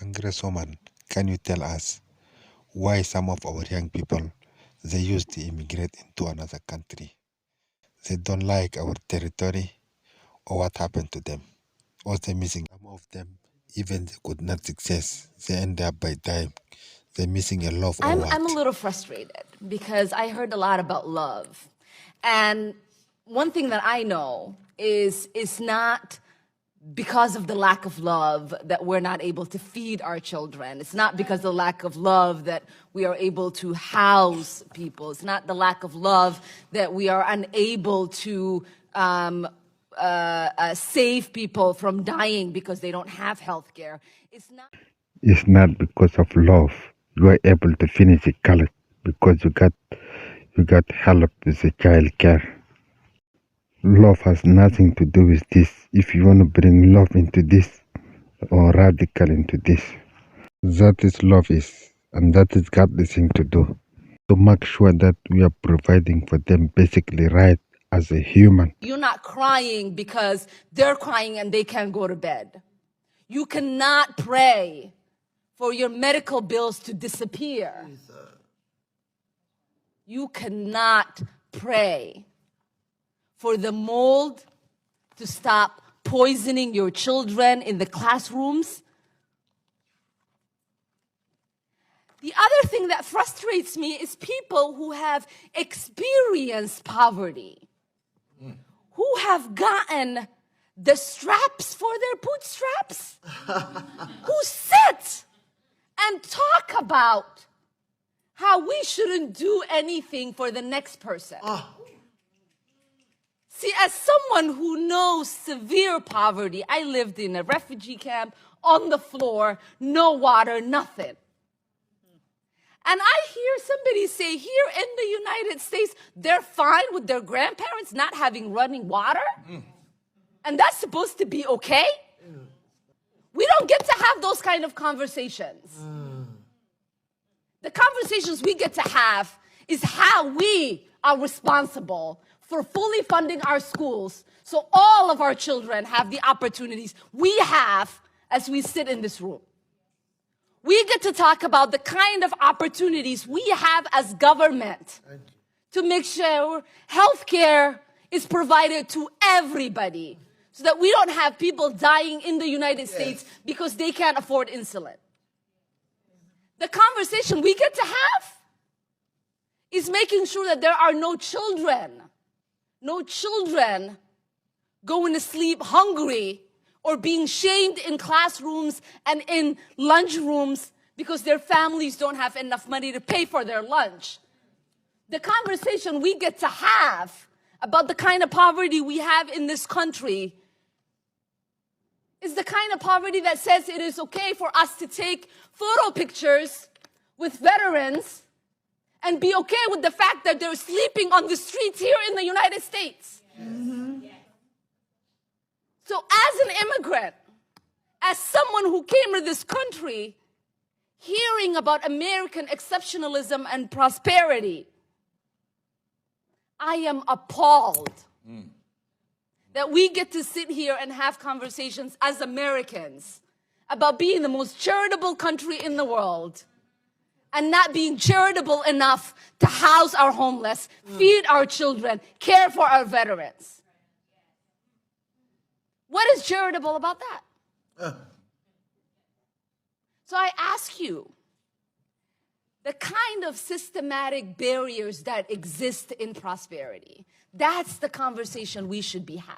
Congresswoman, can you tell us why some of our young people, they used to immigrate into another country? They don't like our territory, or what happened to them? Or they missing some of them, even they could not success. They end up by dying. They're missing a love or what? I'm a little frustrated because I heard a lot about love. And one thing that I know is it's not because of the lack of love that we're not able to feed our children. It's not because of the lack of love that we are able to house people. It's not the lack of love that we are unable to save people from dying because they don't have health care. It's not because of love you are able to finish a college because you got help with the child care. Love has nothing to do with this. If you want to bring love into this or radical into this, that is love is, and that is godly thing to do. To make sure that we are providing for them basically right as a human. You're not crying because they're crying and they can't go to bed. You cannot pray for your medical bills to disappear. You cannot pray for the mold to stop poisoning your children in the classrooms. The other thing that frustrates me is people who have experienced poverty, who have gotten the straps for their bootstraps, who sit and talk about how we shouldn't do anything for the next person. See, as someone who knows severe poverty, I lived in a refugee camp, on the floor, no water, nothing. And I hear somebody say here in the United States, they're fine with their grandparents not having running water? And that's supposed to be okay? We don't get to have those kind of conversations. The conversations we get to have is how we are responsible for fully funding our schools so all of our children have the opportunities we have as we sit in this room. We get to talk about the kind of opportunities we have as government to make sure healthcare is provided to everybody so that we don't have people dying in the United States because they can't afford insulin. The conversation we get to have is making sure that there are no children going to sleep hungry or being shamed in classrooms and in lunchrooms because their families don't have enough money to pay for their lunch. The conversation we get to have about the kind of poverty we have in this country is the kind of poverty that says it is okay for us to take photo pictures with veterans and be okay with the fact that they're sleeping on the streets here in the United States. So as an immigrant, as someone who came to this country, hearing about American exceptionalism and prosperity, I am appalled that we get to sit here and have conversations as Americans about being the most charitable country in the world and not being charitable enough to house our homeless, feed our children, care for our veterans. What is charitable about that? So I ask you, the kind of systematic barriers that exist in prosperity, that's the conversation we should be having.